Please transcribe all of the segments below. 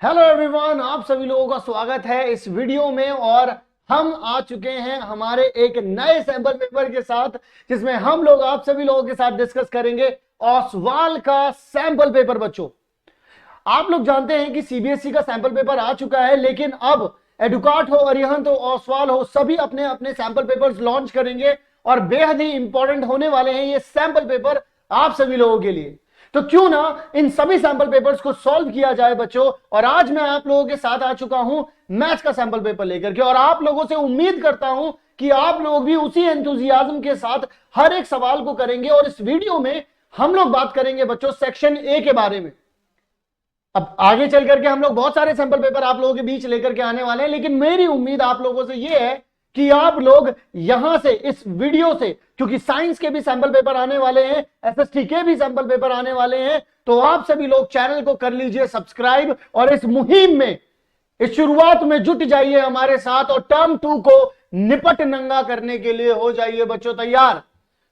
Hello everyone, आप सभी लोगों का स्वागत है इस वीडियो में। और हम आ चुके हैं हमारे एक नए सैंपल पेपर के साथ, जिसमें हम लोग आप सभी लोगों के साथ डिस्कस करेंगे ओसवाल का सैंपल पेपर। बच्चों, आप लोग जानते हैं कि सीबीएसई का सैंपल पेपर आ चुका है, लेकिन अब एडुकाट हो, अरिहंत हो, ओसवाल हो, सभी अपने अपने सैंपल पेपर्स लॉन्च करेंगे और बेहद ही इंपॉर्टेंट होने वाले हैं ये सैंपल पेपर आप सभी लोगों के लिए। तो क्यों ना इन सभी सैंपल पेपर्स को सॉल्व किया जाए बच्चों। और आज मैं आप लोगों के साथ आ चुका हूं मैथ्स का सैंपल पेपर लेकर के, और आप लोगों से उम्मीद करता हूं कि आप लोग भी उसी एंथुजियाज्म के साथ हर एक सवाल को करेंगे। और इस वीडियो में हम लोग बात करेंगे बच्चों सेक्शन ए के बारे में। अब आगे चल करके हम लोग बहुत सारे सैंपल पेपर आप लोगों के बीच लेकर के आने वाले हैं, लेकिन मेरी उम्मीद आप लोगों से यह है कि आप लोग यहां से इस वीडियो से, क्योंकि साइंस के भी सैंपल पेपर आने वाले हैं, एसएसटी के भी सैंपल पेपर आने वाले हैं, तो आप सभी लोग चैनल को कर लीजिए सब्सक्राइब और इस मुहिम में, इस शुरुआत में जुट जाइए हमारे साथ और टर्म 2 को निपट नंगा करने के लिए हो जाइए बच्चों तैयार।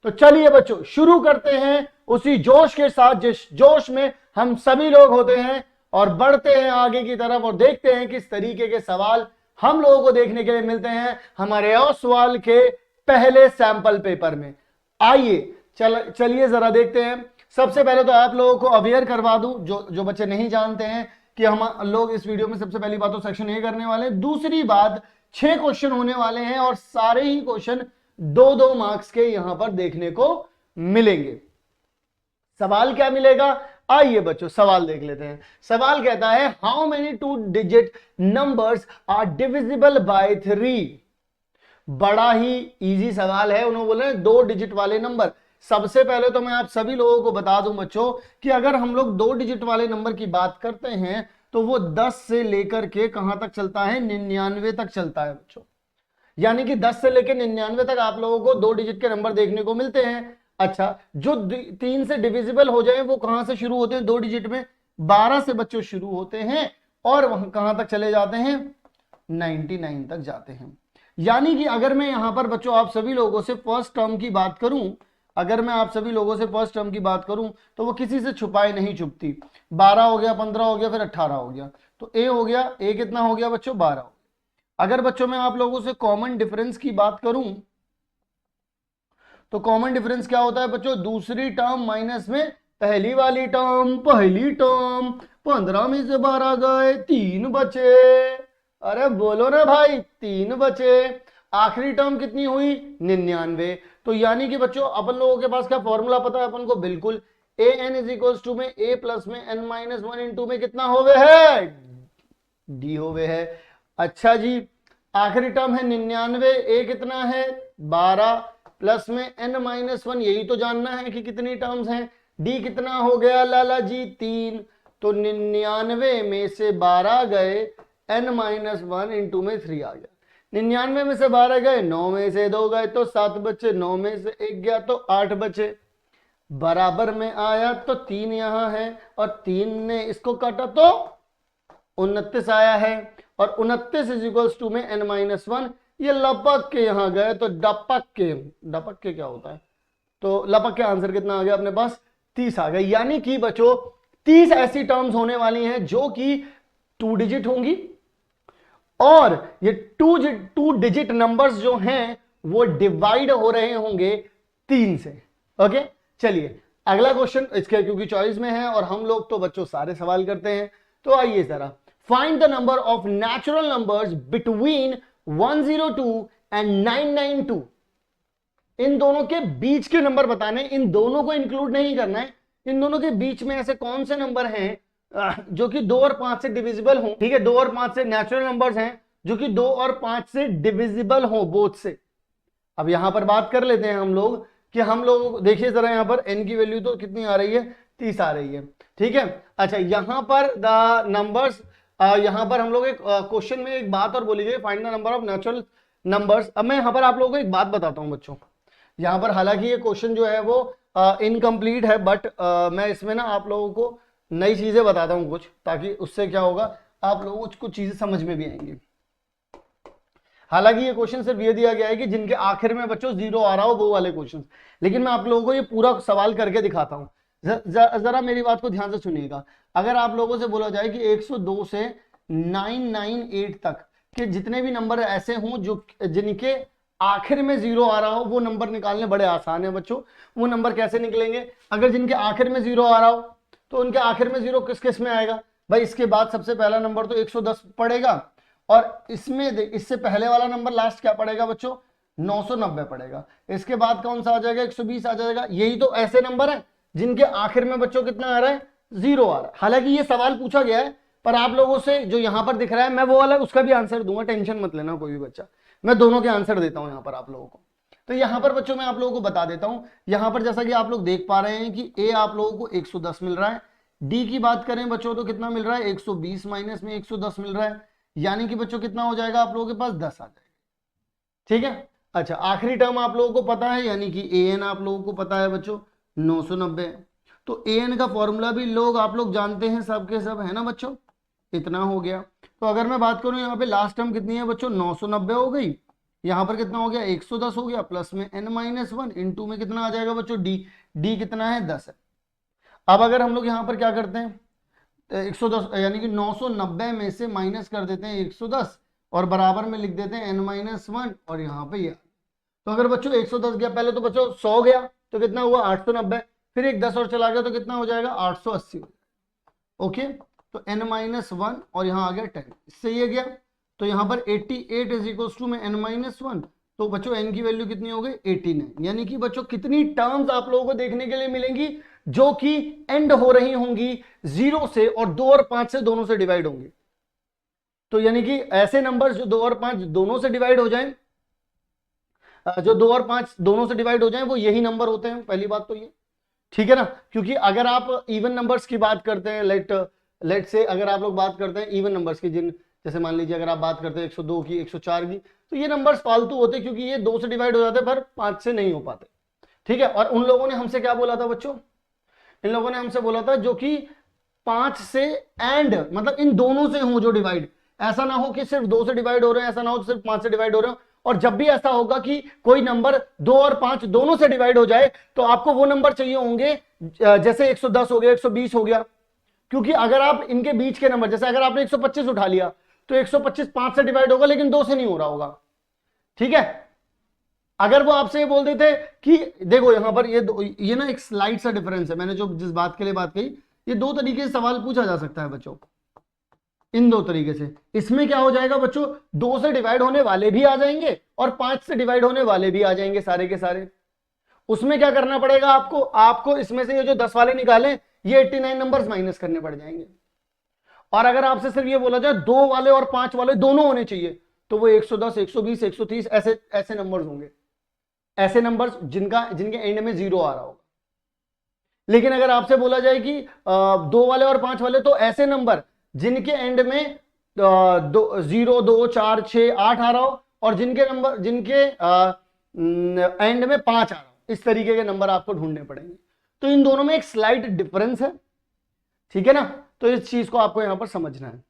तो चलिए बच्चों शुरू करते हैं उसी जोश के साथ जिस जोश में हम सभी लोग होते हैं, और बढ़ते हैं आगे की तरफ और देखते हैं किस तरीके के सवाल हम लोगों को देखने के लिए मिलते हैं हमारे ओसवाल के पहले सैंपल पेपर में। आइए चलिए जरा देखते हैं। सबसे पहले तो आप लोगों को अवेयर करवा दूं, जो बच्चे नहीं जानते हैं, कि हम लोग इस वीडियो में सबसे पहली बात तो सेक्शन ए करने वाले हैं। दूसरी बात, 6 क्वेश्चन होने वाले हैं और सारे ही क्वेश्चन 2-2 मार्क्स के यहां पर देखने को मिलेंगे। सवाल क्या मिलेगा, आइए बच्चों सवाल देख लेते हैं। सवाल कहता है how many 2 digit numbers are divisible by 3। बड़ा ही इजी सवाल है। उन्होंने बोले 2 डिजिट वाले नंबर। सबसे पहले तो मैं आप सभी लोगों को बता दूं बच्चों कि अगर हम लोग 2 डिजिट वाले नंबर की बात करते हैं तो वो 10 से लेकर के कहां तक चलता है, 99 तक चलता है बच्चों। यानी कि 10 से लेकर 99 तक आप लोगों को 2 डिजिट के नंबर देखने को मिलते हैं। अच्छा, जो 3 से डिविजिबल हो जाए वो कहां से शुरू होते हैं 2 डिजिट में, 12 से बच्चों शुरू होते हैं और वहां कहां तक चले जाते हैं, 99 तक जाते हैं। यानी कि अगर मैं यहां पर बच्चों आप सभी लोगों से फर्स्ट टर्म की बात करूं, अगर मैं आप सभी लोगों से फर्स्ट टर्म की बात करूं तो वो किसी से छुपाई नहीं छुपती। 12 हो गया, 15 हो गया, फिर 18 हो गया, तो ए हो गया। ए कितना हो गया बच्चों, 12 हो गया। अगर बच्चों मैं आप लोगों से कॉमन डिफरेंस की बात करूं तो कॉमन डिफरेंस क्या होता है बच्चों, दूसरी टर्म माइनस में पहली वाली टर्म। पहली टर्म 15 में से 12 गए, 3 बचे। अरे बोलो ना भाई, 3 बचे। आखिरी टर्म कितनी हुई, 99। तो यानी कि बच्चों अपन लोगों के पास क्या फॉर्मूला पता है अपन को, बिल्कुल A N is equals to में ए प्लस में एन माइनस 1 इंटू में कितना होवे है, डी होवे है। अच्छा जी, आखिरी टर्म है 99, ए कितना है 12 प्लस में n माइनस 1, यही तो जानना है कि कितनी टर्म्स हैं। डी कितना हो गया लाला जी, 3। तो 99 में से 12 गए, n माइनस 1 इंटू में 3 आ गया। 99 में से 12 गए, 9 में से 2 गए तो 7 बचे, 9 में से 1 गया तो 8 बचे। बराबर में आया तो 3 यहां है और 3 ने इसको काटा तो 29 आया है। और 29 इज इक्वल्स टू में n माइनस 1, ये लपक के यहां गए तो डपक के क्या होता है, तो लपक के आंसर कितना आ गया अपने पास, 30 आ गया। यानी कि बच्चों 30 ऐसी टर्म्स होने वाली हैं जो कि 2 डिजिट होंगी, और ये 2 डिजिट नंबर्स जो हैं वो डिवाइड हो रहे होंगे 3 से। ओके, चलिए अगला क्वेश्चन इसके, क्योंकि चॉइस में है और हम लोग तो बच्चों सारे सवाल करते हैं, तो आइए जरा find the number of natural numbers between 102 and 992। इन दोनों के बीच के नंबर बताने, इन दोनों को इंक्लूड नहीं करना है। इन दोनों के बीच में ऐसे कौन से नंबर हैं जो कि 2 और 5 से डिविजिबल हो। ठीक है, 2 और 5 से नेचुरल नंबर्स हैं जो कि 2 और 5 से डिविजिबल हो, बोथ से। अब यहां पर बात कर लेते हैं हम लोग कि हम लोग देखिए जरा, यहां पर n की वैल्यू तो कितनी आ रही है, 30 आ रही है। ठीक है, अच्छा यहां पर द नंबर्स, यहां पर हम लोग एक क्वेश्चन में एक बात और बोली गई, find the number of natural numbers. अब मैं यहां पर आप लोगों को एक बात बताता हूं बच्चों, यहां पर हालांकि ये क्वेश्चन जो है वो इनकम्प्लीट है, बट मैं इसमें ना आप लोगों को नई चीजें बताता हूं कुछ, ताकि उससे क्या होगा, आप लोगों को कुछ चीजें समझ में भी आएंगी। हालांकि ये क्वेश्चन सिर्फ ये दिया गया है कि जिनके आखिर में बच्चों 0 आ रहा हो वो वाले क्वेश्चन, लेकिन मैं आप लोगों को ये पूरा सवाल करके दिखाता हूं। जरा मेरी बात को ध्यान से सुनिएगा। अगर आप लोगों से बोला जाए कि 102 से 998 तक के जितने भी नंबर ऐसे हों जो जिनके आखिर में जीरो आ रहा हो, वो नंबर निकालने बड़े आसान है बच्चों। वो नंबर कैसे निकलेंगे? अगर जिनके आखिर में जीरो आ रहा हो तो उनके आखिर में जीरो किस किस में आएगा भाई? इसके बाद सबसे पहला नंबर तो 110 पड़ेगा, और इसमें इससे पहले वाला नंबर लास्ट क्या पड़ेगा बच्चों? 990 पड़ेगा। इसके बाद कौन सा आ जाएगा? 120 आ जाएगा। यही तो ऐसे नंबर है जिनके आखिर में बच्चों कितना आ रहा है? जीरो आ रहा है। हालांकि ये सवाल पूछा गया है, पर आप लोगों से जो यहां पर दिख रहा है मैं वो वाला उसका भी आंसर दूंगा, टेंशन मत लेना कोई भी बच्चा। मैं दोनों के आंसर देता हूं यहां पर आप लोगों को। तो यहां पर बच्चों मैं आप लोगों को बता देता हूं, यहां पर जैसा कि आप लोग देख पा रहे हैं कि ए आप लोगों को 110 मिल रहा है। डी की बात करें बच्चों तो कितना मिल रहा है? 120 माइनस में 110 मिल रहा है, यानी कि बच्चों कितना हो जाएगा आप लोगों के पास? 10 आ जाएगा। ठीक है। अच्छा, आखिरी टर्म आप लोगों को पता है, यानी कि ए एन आप लोगों को पता है बच्चों 990। तो ए एन का फॉर्मूला भी आप लोग जानते हैं सब के सब, है ना बच्चों? इतना हो गया। तो अगर मैं बात करूं यहाँ पे लास्ट टर्म कितनी है बच्चों? 990 हो गई। यहाँ पर कितना हो गया? 110 हो गया, प्लस में n-1 इनटू में कितना आ जाएगा बच्चों? डी। डी कितना है? 10 है। अब अगर हम लोग यहाँ पर क्या करते हैं, 110 यानी कि 990 में से माइनस कर देते हैं 110 और बराबर में लिख देते हैं n-1 और यहाँ पे ये। तो अगर बच्चों 110 गया, पहले तो बच्चों 100 गया तो कितना हुआ? 890, फिर एक 10 और चला गया तो कितना हो जाएगा? 880। ओके, तो n-1 और यहाँ आ गया 10, इससे ये गया। तो यहाँ पर 88 इज इक्वल टू में n-1, तो बच्चों n की वैल्यू कितनी हो गई? 89। यानी कि बच्चों कितनी टर्म्स आप लोगों को देखने के लिए मिलेंगी जो कि एंड हो रही होंगी 0 से, और 2 और 5 से दोनों से डिवाइड होंगी। तो यानी कि ऐसे नंबर जो 2 और 5 दोनों से डिवाइड हो जाएं, जो 2 और 5 दोनों से डिवाइड हो जाएं, वो यही नंबर होते हैं। पहली बात तो ये, ठीक है ना? क्योंकि अगर आप इवन नंबर्स की बात करते हैं, लेट से अगर आप लोग बात करते हैं इवन नंबर्स की, जिन जैसे मान लीजिए अगर आप बात करते हैं 102 की, 104 की, तो ये नंबर्स फालतू होते हैं क्योंकि ये 2 से डिवाइड हो जाते हैं पर 5 से नहीं हो पाते। ठीक है। और उन लोगों ने हमसे क्या बोला था बच्चों? इन लोगों ने हमसे बोला था जो कि 5 से एंड मतलब इन दोनों से हो जो डिवाइड, ऐसा ना हो कि सिर्फ 2 से डिवाइड हो रहे हैं, ऐसा ना हो सिर्फ 5 से डिवाइड हो रहे हो। और जब भी ऐसा होगा कि कोई नंबर 2 और 5 दोनों से डिवाइड हो जाए, तो आपको वो नंबर चाहिए होंगे जैसे 110 हो गया, 120 हो गया। क्योंकि अगर आप इनके बीच के नंबर, जैसे अगर आपने 125 उठा लिया तो 125 5 से डिवाइड होगा लेकिन 2 से नहीं हो रहा होगा। ठीक है। अगर वो आपसे ये बोल देते कि देखो यहां पर ये ना एक स्लाइड सा डिफरेंस है, मैंने जो जिस बात के लिए बात कही, ये 2 तरीके से सवाल पूछा जा सकता है बच्चों, इन 2 तरीके से। इसमें क्या हो जाएगा बच्चों? 2 से डिवाइड होने वाले भी आ जाएंगे और 5 से डिवाइड होने वाले भी आ जाएंगे सारे के सारे। उसमें क्या करना पड़ेगा आपको इसमें से ये जो 10 वाले निकाले, ये 89 नंबर्स माइनस करने पड़ जाएंगे। और अगर आपसे सिर्फ ये बोला जाए 2 वाले और 5 वाले दोनों होने चाहिए, तो वो 110, 120, 130 ऐसे नंबर्स होंगे, ऐसे नंबर्स जिनके एंड में 0 आ रहा होगा। लेकिन अगर आपसे बोला जाए कि 2 वाले और 5 वाले, तो ऐसे नंबर जिनके एंड में 0, 2, 4, 6, 8 आ रहा हो, और जिनके एंड में 5 आ रहा हो, इस तरीके के नंबर आपको ढूंढने पड़ेंगे। तो इन दोनों में एक स्लाइट डिफरेंस है। ठीक है ना? तो इस चीज को आपको यहां पर समझना है।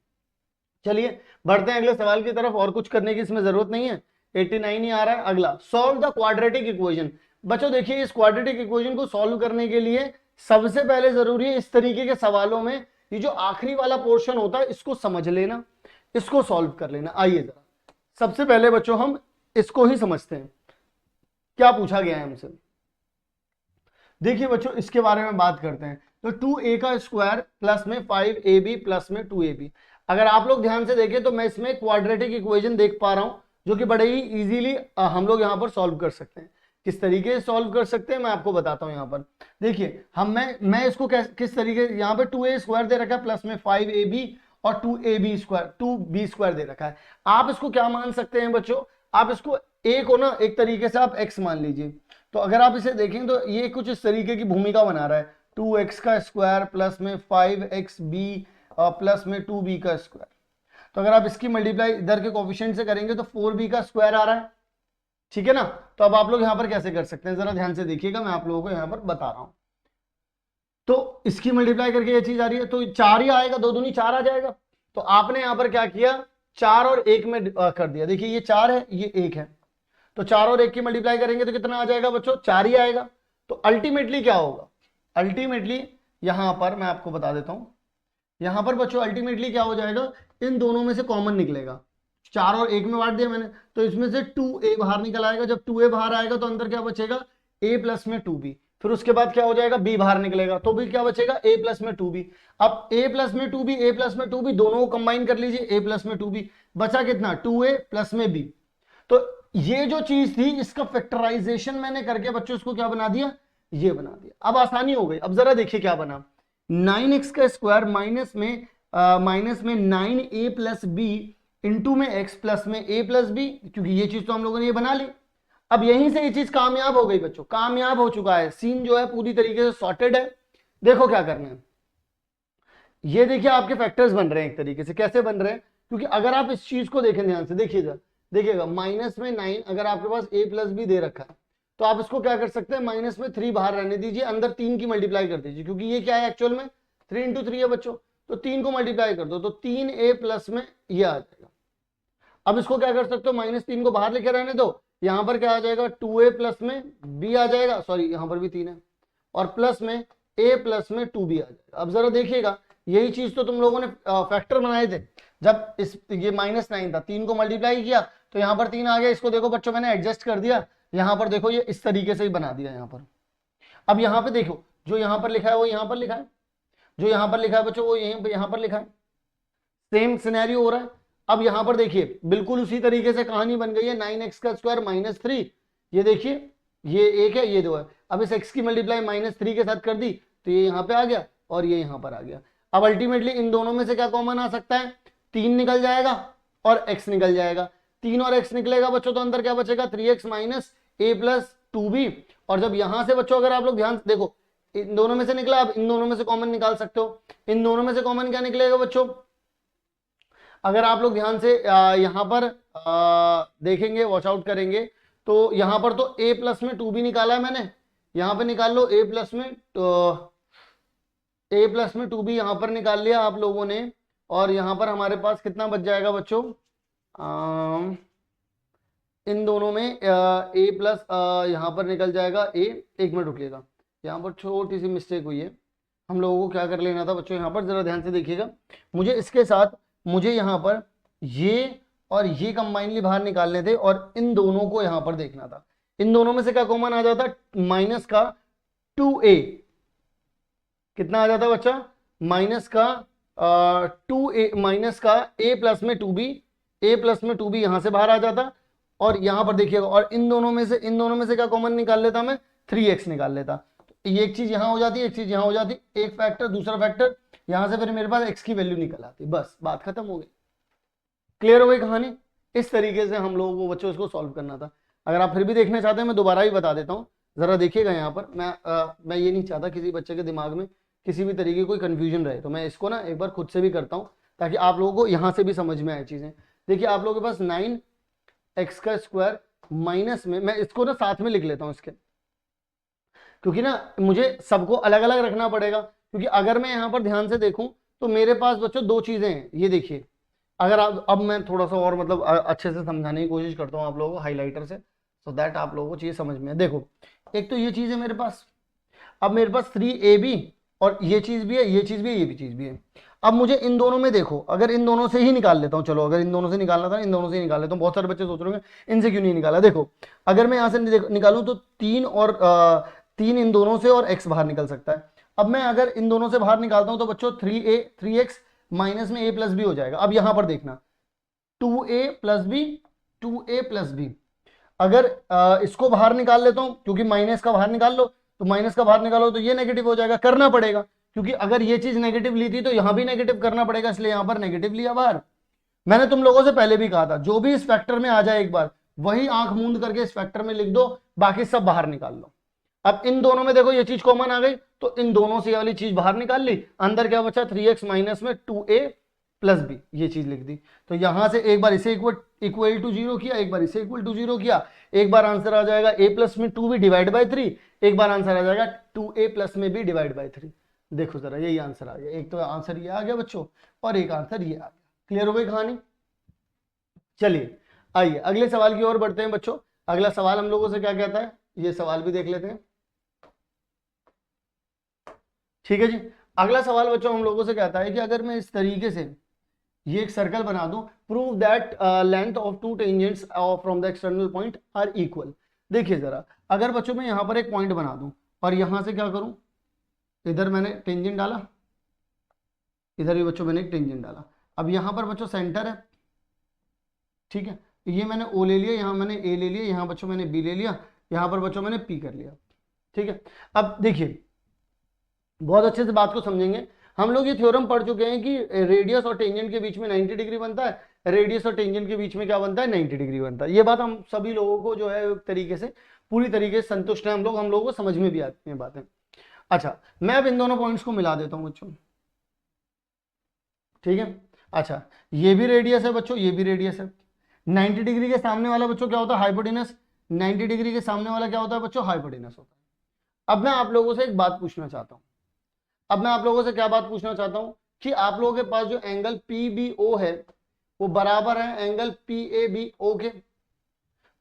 चलिए बढ़ते हैं अगले सवाल की तरफ, और कुछ करने की इसमें जरूरत नहीं है। 89 ही आ रहा है। अगला, सॉल्व द क्वाड्रेटिक इक्वेशन। बच्चों देखिए, इस क्वाड्रेटिक इक्वेशन को सॉल्व करने के लिए सबसे पहले जरूरी है इस तरीके के सवालों में ये जो आखिरी वाला पोर्शन होता है इसको समझ लेना, इसको सॉल्व कर लेना। आइए जरा सबसे पहले बच्चों हम इसको ही समझते हैं, क्या पूछा गया है हमसे। देखिए बच्चों, इसके बारे में बात करते हैं। तो 2a का स्क्वायर प्लस में 5ab प्लस में 2ab। अगर आप लोग ध्यान से देखें तो मैं इसमें क्वाड्रेटिक इक्वेशन देख पा रहा हूं जो कि बड़े ही इजीली हम लोग यहां पर सॉल्व कर सकते हैं। किस तरीके से सॉल्व कर सकते हैं मैं आपको बताता हूं। यहां पर देखिए, मैं इसको किस तरीके, यहां पर 2a स्क्वायर दे रखा है प्लस में 5ab और 2b स्क्वायर दे रखा है। आप इसको क्या मान सकते हैं बच्चों? आप इसको a को ना एक तरीके से आप x मान लीजिए। तो अगर आप इसे देखें तो ये कुछ इस तरीके की भूमिका बना रहा है, 2x का स्क्वायर प्लस में 5xb प्लस में 2b का स्क्वायर। तो अगर आप इसकी मल्टीप्लाई इधर के कोफिशिएंट से करेंगे तो 4b का स्क्वायर आ रहा है। ठीक है ना? तो अब आप लोग यहां पर कैसे कर सकते हैं, जरा ध्यान से देखिएगा, मैं आप लोगों को यहां पर बता रहा हूं। तो इसकी मल्टीप्लाई करके ये चीज आ रही है, तो 4 ही आएगा, 2 दूनी 4 आ जाएगा। तो आपने यहां पर क्या किया, 4 और 1 में कर दिया। देखिए ये 4 है, ये 1 है, तो 4 और 1 की मल्टीप्लाई करेंगे तो कितना आ जाएगा बच्चों? 4 ही आएगा। तो अल्टीमेटली क्या होगा, अल्टीमेटली यहां पर मैं आपको बता देता हूं, यहां पर बच्चों अल्टीमेटली क्या हो जाएगा, इन दोनों में से कॉमन निकलेगा, 4 और 1 में बांट दिया मैंने, तो इसमें से 2a बाहर निकल आएगा। जब 2a बाहर आएगा तो अंदर क्या बचेगा, a प्लस में 2b। फिर उसके बाद क्या हो जाएगा, b बाहर निकलेगा तो भी क्या बचेगा, a प्लस में 2b। अब a प्लस में 2b, a प्लस में 2b दोनों को कंबाइन कर लीजिए, a प्लस में 2b बचा कितना, 2a प्लस में b। तो ये जो चीज थी इसका फैक्टराइजेशन मैंने करके बच्चों इसको क्या बना दिया, ये बना दिया। अब आसानी हो गई। अब जरा देखिए क्या बना, 9x का स्क्वायर माइनस में 9a प्लस बी इंटू में x प्लस में a प्लस बी, क्योंकि ये चीज तो हम लोगों ने ये बना ली। अब यहीं से ये चीज कामयाब हो गई बच्चों, कामयाब हो चुका है, सीन जो है पूरी तरीके से सॉर्टेड है। देखो क्या करना है, ये देखिए आपके फैक्टर्स बन रहे हैं एक तरीके से। कैसे बन रहे हैं, क्योंकि अगर आप इस चीज को देखें ध्यान से, देखिएगा माइनस में 9 अगर आपके पास a प्लस बी दे रखा है तो आप इसको क्या कर सकते हैं, माइनस में 3 बाहर रहने दीजिए, अंदर 3 की मल्टीप्लाई कर दीजिए, क्योंकि ये क्या है एक्चुअल में 3 इंटू 3 है बच्चों, तो 3 को मल्टीप्लाई कर दो तो 3a प्लस में ये आ जाएगा। अब इसको क्या कर सकते हो, -3 को बाहर लेके रहने दो, यहां पर क्या आ जाएगा, 2a प्लस में b आ जाएगा, सॉरी यहां पर भी 3 है, और प्लस में a प्लस में 2b आ जाएगा। अब जरा देखिएगा, यही चीज तो तुम लोगों ने फैक्टर बनाए थे जब ये -9 था, 3 को मल्टीप्लाई किया तो यहां पर 3 आ गया। इसको देखो बच्चों मैंने एडजस्ट कर दिया, यहां पर देखो ये इस तरीके से ही बना दिया यहां पर। अब यहां पे देखो, जो यहां पर लिखा है वो यहां पर लिखा है, जो यहां पर लिखा है बच्चों वो यहां पर लिखा है, सेम सिनेरियो हो रहा है। अब यहां पर देखिए बिल्कुल उसी तरीके से कहानी बन गई है, 9x का स्क्वायर -3, ये देखिए ये 1 है ये 2 है। अब इस x की मल्टीप्लाई -3 के साथ कर दी तो ये यहां पे आ गया और ये यहां पर आ गया। अब अल्टीमेटली इन दोनों में से क्या कॉमन आ सकता है, 3 निकल जाएगा और x निकल जाएगा। 3 और x निकलेगा बच्चों तो अंदर क्या बचेगा, 3x minus a plus 2b। और जब यहां से बच्चों अगर आप लोग ध्यान से देखो, इन दोनों में से निकला, अब इन दोनों में से कॉमन निकाल सकते हो। इन दोनों में से कॉमन क्या निकलेगा बच्चों, अगर आप लोग ध्यान से यहां पर देखेंगे, वॉच आउट करेंगे तो यहां पर तो a प्लस में 2b निकाला है मैंने, यहां पर निकाल लो a प्लस में 2b यहां पर निकाल लिया आप लोगों ने। और यहां पर हमारे पास कितना बच जाएगा बच्चों, इन दोनों में a प्लस यहां पर निकल जाएगा a। एक मिनट रुकिएगा, यहां पर छोटी सी मिस्टेक हुई है, हम लोगों को क्या कर लेना था बच्चों, यहां पर जरा ध्यान से देखिएगा, मुझे इसके साथ मुझे यहां पर ये और ये कंबाइनली बाहर निकालने थे और इन दोनों को यहां पर देखना था। इन दोनों में से क्या कॉमन आ जाता, माइनस का 2a, कितना आ जाता बच्चा, माइनस का 2a, माइनस का a प्लस में 2b, a प्लस में 2b यहां से बाहर आ जाता। और यहां पर देखिएगा, और इन दोनों में से क्या कॉमन निकाल लेता मैं, 3x निकाल लेता। तो ये एक चीज यहां हो जाती, एक चीज यहां हो जाती, एक फैक्टर दूसरा फैक्टर, यहां से फिर मेरे पास x की वैल्यू निकल आती, बस बात खत्म हो गई। क्लियर हो गई कहानी। इस तरीके से हम लोगों को बच्चों इसको सॉल्व करना था। अगर आप फिर भी देखना चाहते हैं मैं दोबारा ही बता देता हूँ, जरा देखिएगा यहाँ पर। मैं ये नहीं चाहता किसी बच्चे के दिमाग में किसी भी तरीके की कोई कंफ्यूजन रहे, तो मैं इसको ना एक बार खुद से भी करता हूँ ताकि आप लोगों को यहाँ से भी समझ में आए चीजें। देखिए आप लोगों के पास 9x का स्क्वायर माइनस में, मैं इसको ना साथ में लिख लेता हूँ इसके, क्योंकि ना मुझे सबको अलग अलग रखना पड़ेगा। क्योंकि अगर मैं यहाँ पर ध्यान से देखूं तो मेरे पास बच्चों दो चीजें हैं, ये देखिए। अगर आप, अब मैं थोड़ा सा और मतलब अच्छे से समझाने की कोशिश करता हूँ आप लोगों को हाइलाइटर से, सो दैट आप लोगों को चीज समझ में। देखो एक तो ये चीज है मेरे पास, अब मेरे पास 3ab और ये चीज भी है, ये चीज भी है, ये भी चीज भी है। अब मुझे इन दोनों में देखो, अगर इन दोनों से ही निकाल लेता हूं, चलो अगर इन दोनों से निकालना था इन दोनों से ही निकाल लेता हूं। बहुत सारे बच्चे सोच रहे होंगे इनसे क्यों नहीं निकाला। देखो अगर मैं यहां से निकालूं तो 3 और 3 इन दोनों से और x बाहर निकल सकता है। अब मैं अगर इन दोनों से बाहर निकालता हूं तो बच्चों 3x माइनस में a प्लस बी हो जाएगा। अब यहां पर देखना 2a plus B, 2a plus B, अगर इसको बाहर निकाल लेता हूं, क्योंकि माइनस का बाहर निकाल लो तो माइनस का बाहर निकालो तो ये नेगेटिव हो जाएगा, करना पड़ेगा, क्योंकि अगर ये चीज नेगेटिव ली थी तो यहां भी नेगेटिव करना पड़ेगा, इसलिए यहां पर नेगेटिव लिया बाहर। मैंने तुम लोगों से पहले भी कहा था जो भी इस फैक्टर में आ जाए एक बार वही आंख मूंद करके इस फैक्टर में लिख दो, बाकी सब बाहर निकाल लो। अब इन दोनों में देखो ये चीज कॉमन आ गई तो इन दोनों से वाली चीज बाहर निकाल ली, अंदर क्या बचा 3x माइनस में 2a प्लस बी, ये चीज लिख दी। तो यहां से एक बार इसे इक्वल टू 0 किया, एक बार इसे इक्वल टू 0 किया, एक बार आंसर आ जाएगा a प्लस में 2b डिवाइड बाई 3, एक बार आंसर आ जाएगा 2a प्लस में b डिवाइड बाई 3। देखो जरा यही आंसर आ गया, एक तो आंसर ये आ गया बच्चों और एक आंसर ये आ गया। क्लियर हो गई कहानी। चलिए आइए अगले सवाल की ओर बढ़ते हैं बच्चों। अगला सवाल हम लोगों से क्या कहता है, ये सवाल भी देख लेते हैं। ठीक है जी। अगला सवाल बच्चों हम लोगों से कहता है कि अगर मैं इस तरीके से ये एक सर्कल बना दूं, prove that length of two tangents from the external point are equal. देखिए जरा, अगर बच्चों मैं यहां पर एक पॉइंट बना दूं और यहां से क्या करूं, इधर मैंने टेंजेंट डाला, इधर भी बच्चों मैंने एक टेंजेंट डाला। अब यहां पर बच्चों सेंटर है, ठीक है, ये मैंने ओ ले लिया, यहां मैंने ए ले लिया, यहां बच्चों मैंने बी ले लिया, यहां पर बच्चों मैंने पी कर लिया। ठीक है, अब देखिए बहुत अच्छे से बात को समझेंगे। हम लोग ये थ्योरम पढ़ चुके हैं कि रेडियस और टेंजेंट के बीच में 90 डिग्री बनता है, रेडियस और टेंजेंट के बीच में क्या बनता है, 90 डिग्री बनता है। ये बात हम सभी लोगों को जो है एक तरीके से पूरी तरीके से संतुष्ट है, हम लोगों को समझ में भी आती है बातें। अच्छा, मैं अब इन दोनों पॉइंट्स को मिला देता हूं बच्चों, ठीक है। अच्छा, ये भी रेडियस है बच्चों, ये भी रेडियस है। 90 डिग्री के सामने वाला बच्चों क्या होता है, हाइपोटेनस। 90 डिग्री के सामने वाला क्या होता है बच्चों, हाइपोटेनस होता है। अब मैं आप लोगों से एक बात पूछना चाहता हूं, अब मैं आप लोगों से क्या बात पूछना चाहता हूं कि आप लोगों के पास जो एंगल PBO है वो बराबर है एंगल PABO के।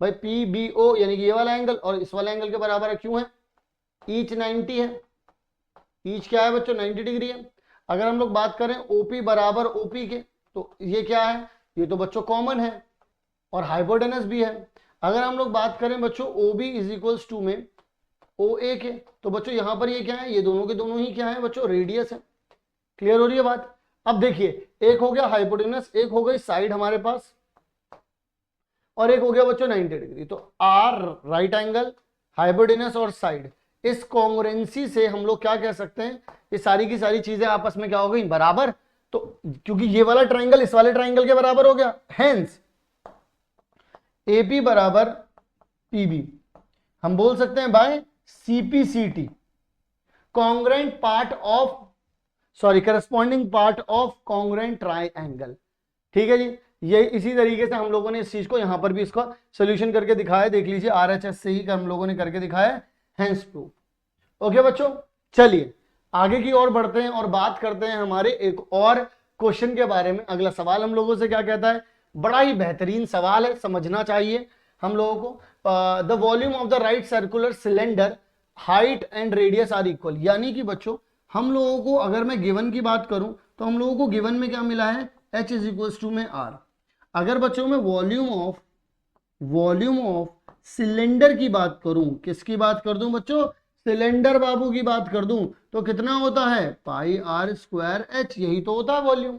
भाई PBO यानी कि ये वाला एंगल और इस वाला एंगल के बराबर है, क्यों है, ईच 90 है, ईच क्या है बच्चों, 90 डिग्री है। अगर हम लोग बात करें OP बराबर OP के, तो ये क्या है, ये तो बच्चों कॉमन है और हाइपोटेनस भी है। अगर हम लोग बात करें बच्चों OB इज इक्वल्स टू में OA के, तो बच्चों यहां पर ये क्या है, ये दोनों के दोनों ही क्या है बच्चों, रेडियस है। क्लियर हो रही है बात। अब देखिए, एक हो गया हाइपोटेनस, एक हो गई साइड हमारे पास, और एक हो गया बच्चों 90 डिग्री। तो आर राइट एंगल, हाइपोटेनस और साइड, इस कॉन्ग्रुएंसी से हम लोग क्या कह सकते हैं, ये सारी की सारी चीजें आपस में क्या हो गई, बराबर। तो क्योंकि ये वाला ट्राइंगल इस वाले ट्राइंगल के बराबर हो गया, हेंस AP बराबर PB, हम बोल सकते हैं by CPCT, congruent part of corresponding part of congruent triangle. ठीक है जी। ये इसी तरीके से हम लोगों ने इस चीज को यहां पर भी इसका सोल्यूशन करके दिखाया, देख लीजिए RHS से ही हम लोगों ने करके दिखाया, हेंस प्रूफ। ओके बच्चों, चलिए आगे की ओर बढ़ते हैं और बात करते हैं हमारे एक और क्वेश्चन के बारे में। अगला सवाल हम लोगों से क्या कहता है, बड़ा ही बेहतरीन सवाल है, समझना चाहिए हम लोगों को। The volume of the right circular cylinder height and radius are equal. यानी कि बच्चों हम लोगों को, अगर मैं गिवन की बात करूं तो हम लोगों को गिवन में क्या मिला है, H इज इक्वल टू में R। अगर बच्चों में वॉल्यूम ऑफ सिलेंडर की बात करूं, किसकी बात कर दूं बच्चों, सिलेंडर बाबू की बात कर दूं, तो कितना होता है, पाई R स्क्वायर H, यही तो होता है वॉल्यूम।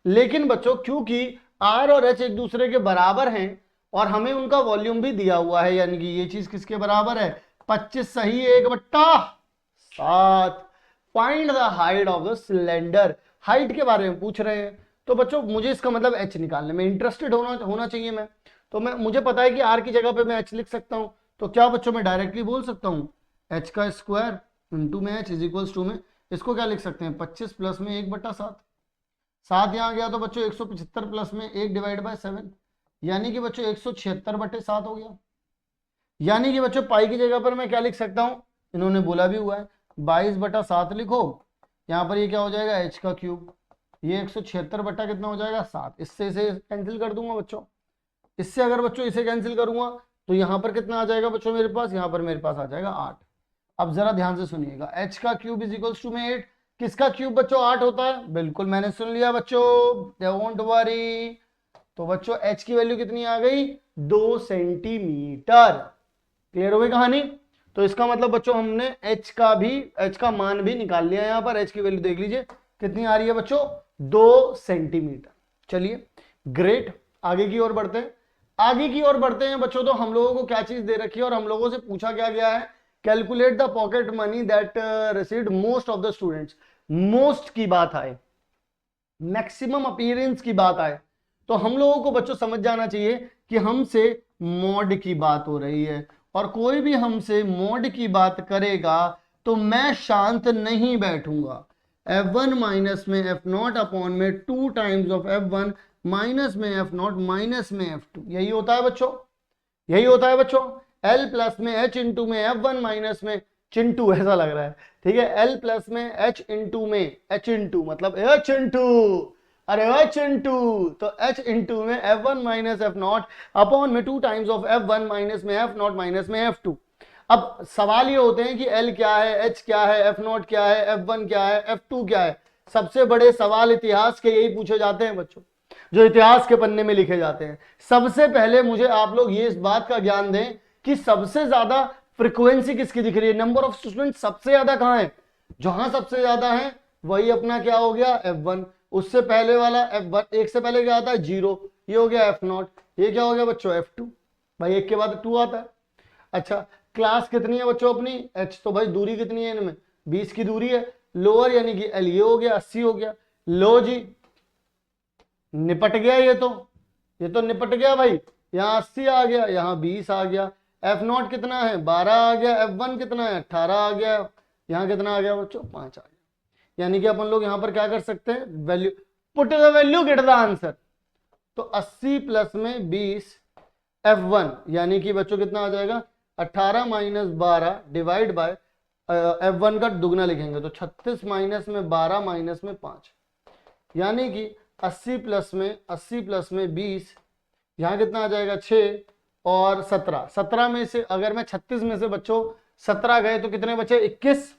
लेकिन बच्चों क्योंकि R और H एक दूसरे के बराबर हैं और हमें उनका वॉल्यूम भी दिया हुआ है, यानी कि ये चीज किसके बराबर है, 25 सही 1/7। Find the height of the cylinder, height के बारे में पूछ रहे हैं। तो बच्चों मुझे इसका मतलब H निकालने में इंटरेस्टेड होना चाहिए मैं, तो मुझे पता है कि R की जगह पे मैं H लिख सकता हूं। तो क्या बच्चों मैं डायरेक्टली बोल सकता हूं H का स्क्वायर इंटू में H इज इक्वल टू में, इसको क्या लिख सकते हैं, 25 प्लस में 1/7, 7 यहाँ गया तो बच्चों 175 प्लस में 1 डिवाइड बाय 7, यानी कि बच्चों 176/7 हो गया। यानी कि बच्चों पाई की जगह पर मैं क्या लिख सकता हूं, इन्होंने बोला भी हुआ है 22/7 लिखो, यहां पर ये क्या हो जाएगा H का क्यूब, ये 176 बटा कितना हो जाएगा 7, इससे इसे कैंसिल कर दूंगा बच्चों। इससे अगर बच्चों इसे कैंसिल करूंगा तो यहां पर कितना आ जाएगा बच्चों मेरे पास, यहां पर मेरे पास आ जाएगा 8। अब जरा ध्यान से सुनिएगा, H का क्यूब इज इक्वल टू में 8, किसका क्यूब बच्चों 8 होता है, बिल्कुल मैंने सुन लिया बच्चों, डोंट वरी। तो बच्चों H की वैल्यू कितनी आ गई, 2 सेंटीमीटर। क्लियर हो गई कहानी। तो इसका मतलब बच्चों हमने H का मान भी निकाल लिया, यहां पर H की वैल्यू देख लीजिए कितनी आ रही है बच्चों, 2 सेंटीमीटर। चलिए ग्रेट, आगे की ओर बढ़ते हैं। आगे की ओर बढ़ते हैं बच्चों, तो हम लोगों को क्या चीज दे रखी है और हम लोगों से पूछा क्या गया है, calculate the pocket money that received most of the students. Most की बात आए, मैक्सिमम अपीयरेंस की बात आए, तो हम लोगों को बच्चों समझ जाना चाहिए कि हमसे मॉड की बात हो रही है, और कोई भी हमसे मॉड की बात करेगा तो मैं शांत नहीं बैठूंगा। F1 माइनस में F0 अपॉन में 2 टाइम्स ऑफ F1 माइनस में F0 माइनस में F2, यही होता है बच्चों, यही होता है बच्चों। L प्लस में H इंटू में F1 माइनस में चिंटू, ऐसा लग रहा है, ठीक है, L प्लस में H इंटू में H इंटू मतलब H इंटू, अरे H इंटू, तो H इंटू में F1 माइनस F0 अपॉन में 2 टाइम्स ऑफ F1 माइनस में F0 माइनस में F2। अब सवाल ये होते हैं कि L क्या है, H क्या है, F0 क्या है, F1 क्या है, F2 क्या है। सबसे बड़े सवाल इतिहास के यही पूछे जाते हैं बच्चों, जो इतिहास के पन्ने में लिखे जाते हैं। सबसे पहले मुझे आप लोग ये इस बात का ज्ञान दें कि सबसे ज्यादा फ्रीक्वेंसी किसकी दिख रही है, नंबर ऑफ स्टूडेंट सबसे ज्यादा कहां है, जहां सबसे ज्यादा है वही अपना क्या हो गया F1। उससे पहले वाला F1, एक से पहले क्या आता है 0, ये हो गया F0, ये क्या हो गया बच्चों F2, भाई एक के बाद 2 आता है। अच्छा, क्लास कितनी है बच्चों अपनी H, तो भाई दूरी कितनी है इनमें 20 की दूरी है। लोअर यानी कि L, ये हो गया 80 हो गया। लो जी, निपट गया ये तो निपट गया भाई, यहाँ 80 आ गया, यहाँ 20 आ गया। F0 कितना है 12 आ गया, F1 कितना है 18 आ गया, यहाँ कितना आ गया बच्चों 5 आ गया। यानी कि अपन लोग यहाँ पर क्या कर सकते हैं, value put the value get the answer. तो 80 प्लस में 20 F1 यानी कि बच्चों कितना आ जाएगा 18 माइनस 12 डिवाइड बाय F1 का दुगना लिखेंगे तो 36 माइनस में 12 माइनस में 5, यानी कि 80 प्लस में 20, यहां कितना आ जाएगा 6 और 17 में से अगर मैं 36 में से बच्चों 17 गए तो कितने बचे 21।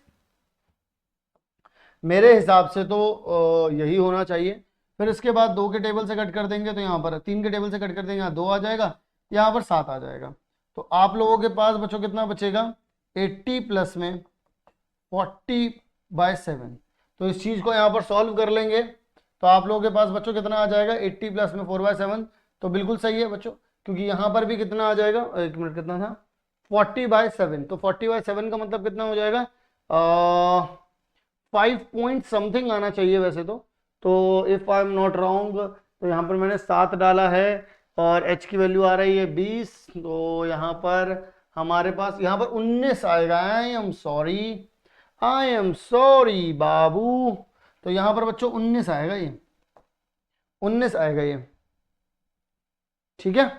मेरे हिसाब से तो यही होना चाहिए। फिर इसके बाद 2 के टेबल से कट कर देंगे तो यहाँ पर 3 के टेबल से कट कर देंगे, यहाँ 2 आ जाएगा, यहाँ पर 7 आ जाएगा। तो आप लोगों के पास बच्चों कितना बचेगा 80 प्लस में 40/7। तो इस चीज को यहाँ पर सॉल्व कर लेंगे तो आप लोगों के पास बच्चों कितना आ जाएगा 80 प्लस में 4/7, तो बिल्कुल सही है बच्चों, क्योंकि यहाँ पर भी कितना आ जाएगा, एक मिनट कितना था 40/7, तो 40/7 का मतलब कितना हो जाएगा 5 पॉइंट समथिंग आना चाहिए वैसे तो if I am not wrong, तो यहाँ पर मैंने 7 डाला है और H की वैल्यू आ रही है 20, तो यहाँ पर हमारे पास यहाँ पर 19 आएगा। आई एम सॉरी बाबू, तो यहाँ पर बच्चों 19 आएगा, ये 19 आएगा ये, ठीक है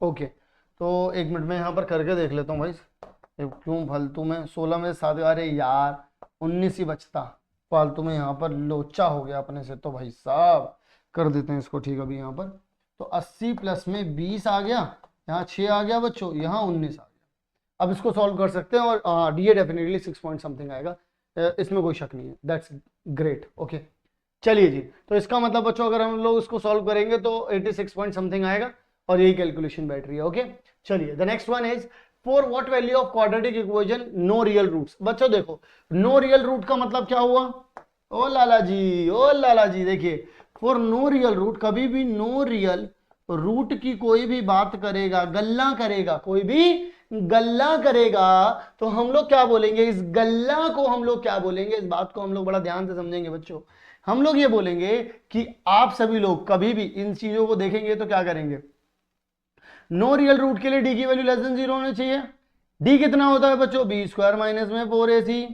ओके। तो एक मिनट में यहाँ पर करके देख लेता हूँ भाई, क्यों फालतू में 16 में 7, अरे यार 19 ही बचता, फालतू में यहाँ पर लोचा हो गया अपने से, तो भाई साहब कर देते हैं इसको ठीक। अभी यहाँ पर तो 80 प्लस में 20 आ गया, यहाँ 6 आ गया बच्चों, यहाँ 19 आ गया। अब इसको सॉल्व कर सकते हैं और डी डेफिनेटली 6 पॉइंट समथिंग आएगा, इसमें कोई शक नहीं है, दैट्स ग्रेट ओके। चलिए जी, तो इसका मतलब बच्चों अगर हम लोग इसको सॉल्व करेंगे तो 86 पॉइंट समथिंग आएगा और यही कैलकुलेशन बैठ रही है ओके। चलिए the next one is for what value of quadratic equation no real roots. बच्चों देखो नो रियल रूट का मतलब क्या हुआ, ओ लाला जी देखिए, फॉर नो रियल रूट, कभी भी नो रियल रूट की कोई भी बात करेगा, गल्ला करेगा, कोई भी गल्ला करेगा, तो हम लोग क्या बोलेंगे, इस गल्ला को हम लोग क्या बोलेंगे, इस बात को हम लोग बड़ा ध्यान से समझेंगे बच्चों। हम लोग ये बोलेंगे कि आप सभी लोग कभी भी इन चीजों को देखेंगे तो क्या करेंगे, नो रियल रूट के लिए डी की वैल्यू लेस देन 0 होनी चाहिए। डी कितना होता है बच्चों b² माइनस में 4ac।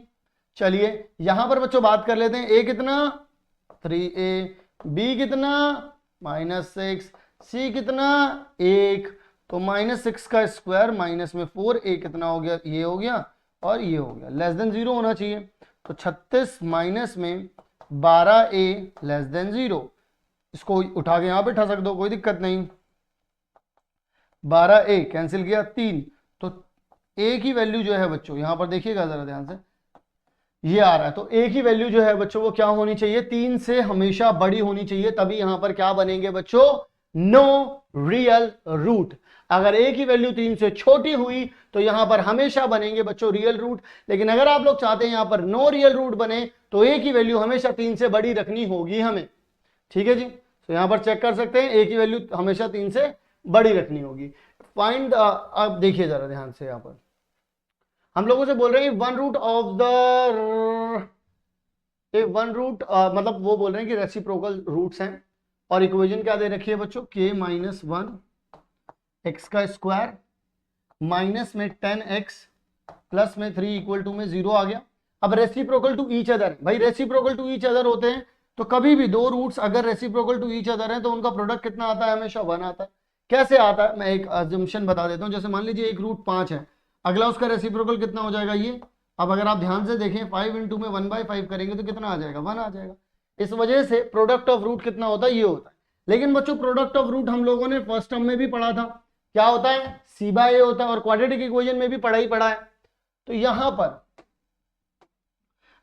चलिए यहां पर बच्चों बात कर लेते हैं, a कितना 3a, b कितना -6, c कितना 1, तो -6 का स्क्वायर माइनस में 4a कितना हो गया, ये हो गया और ये हो गया, लेस देन 0 होना चाहिए। तो 36 माइनस में 12a लेस देन 0, इसको उठा के यहां पे ठा सकते हो, कोई दिक्कत नहीं। 12a कैंसिल किया 3, तो a की वैल्यू जो है बच्चों यहां पर देखिएगा जरा ध्यान से, ये आ रहा है, तो a की वैल्यू जो है बच्चों वो क्या होनी चाहिए, 3 से हमेशा बड़ी होनी चाहिए, तभी यहां पर क्या बनेंगे बच्चों, नो रियल रूट। अगर a की वैल्यू 3 से छोटी हुई तो यहां पर हमेशा बनेंगे बच्चों रियल रूट, लेकिन अगर आप लोग चाहते हैं यहां पर नो रियल रूट बने तो a की वैल्यू हमेशा 3 से बड़ी रखनी होगी हमें, ठीक है जी। तो यहां पर चेक कर सकते हैं a की वैल्यू हमेशा 3 से बड़ी रखनी होगी। फाइंड, अब देखिए जरा ध्यान से, यहां पर हम लोगों से बोल रहे हैं one root of the, one root मतलब वो बोल रहे हैं कि रेसिप्रोकल रूट्स हैं, और इक्वेशन क्या दे रखी है बच्चों, k-1 x का स्क्वायर माइनस में 10x प्लस में 3 इक्वल टू में 0 आ गया। अब रेसिप्रोकल टू ईच अदर, भाई रेसिप्रोकल टू ईच अदर होते हैं तो कभी भी दो रूट्स अगर रेसिप्रोकल टू ईच अदर हैं तो उनका प्रोडक्ट कितना आता है, हमेशा 1 आता है। कैसे आता है, मैं एक अजम्पशन बता देता हूं, जैसे मान लीजिए एक रूट 5 है, अगला उसका रेसिप्रोकल कितना हो जाएगा ये, अब अगर आप ध्यान से देखें 5 इंटू में 1/5 करेंगे तो कितना आ जाएगा, 1 आ जाएगा। इस वजह से प्रोडक्ट ऑफ रूट कितना होता है, ये होता है। लेकिन बच्चों प्रोडक्ट ऑफ रूट हम लोगों ने फर्स्ट टर्म में भी पढ़ा था, क्या होता है, सी बाय ए होता है, और क्वाड्रेटिक इक्वेशन में भी पढ़ा ही पड़ा है। तो यहां पर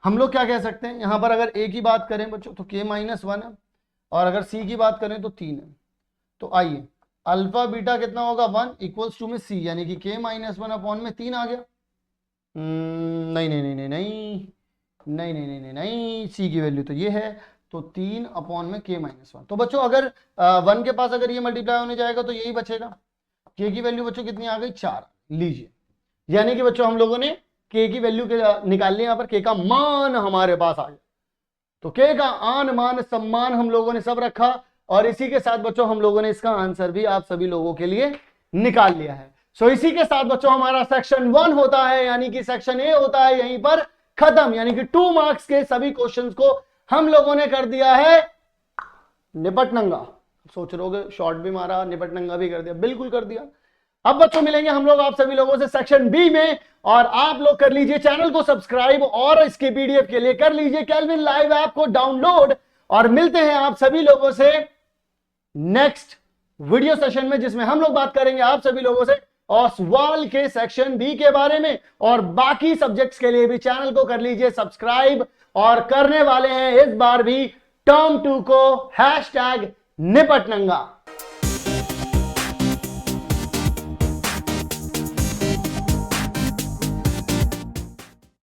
हम लोग क्या कह सकते हैं, यहां पर अगर ए की बात करें बच्चों तो k माइनस 1 है, और अगर सी की बात करें तो 3 है। तो आइए अल्फा बीटा कितना होगा 1 इक्वल्स टू में सी, यानी कि k माइनस 1 अपॉन में 3 आ गया। नहीं नहीं नहीं नहीं नहीं नहीं नहीं नहीं नहीं नहीं, सी की वैल्यू तो ये है, तो 3 अपॉन में k माइनस 1। तो बच्चों अगर 1 के पास अगर ये मल्टीप्लाई होने जाएगा तो यही बचेगा। k की वैल्यू बच्चों कितनी आ गई 4, लीजिए, यानी कि बच्चों हम लोगों ने k की वैल्यू निकाल ली, यहां पर k का मान हमारे पास आ गया। तो k का आन मान सम्मान हम लोगों ने सब रखा, और इसी के साथ बच्चों हम लोगों ने इसका आंसर भी आप सभी लोगों के लिए निकाल लिया है। सो इसी के साथ बच्चों हमारा सेक्शन 1 होता है, यानी कि सेक्शन ए होता है यहीं पर खत्म, यानी कि 2 मार्क्स के सभी क्वेश्चंस को हम लोगों ने कर दिया है निपटनंगा। सोच रहे शॉर्ट भी मारा, निपटनंगा भी कर दिया, बिल्कुल कर दिया। अब बच्चों मिलेंगे हम लोग आप सभी लोगों से सेक्शन बी में, और आप लोग कर लीजिए चैनल को सब्सक्राइब, और इसके पीडीएफ के लिए कर लीजिए केल्विन लाइव ऐप को डाउनलोड, और मिलते हैं आप सभी लोगों से नेक्स्ट वीडियो सेशन में, जिसमें हम लोग बात करेंगे आप सभी लोगों से ऑसवाल के सेक्शन बी के बारे में, और बाकी सब्जेक्ट्स के लिए भी चैनल को कर लीजिए सब्सक्राइब, और करने वाले हैं इस बार भी टर्म 2 को #निपटनंगा।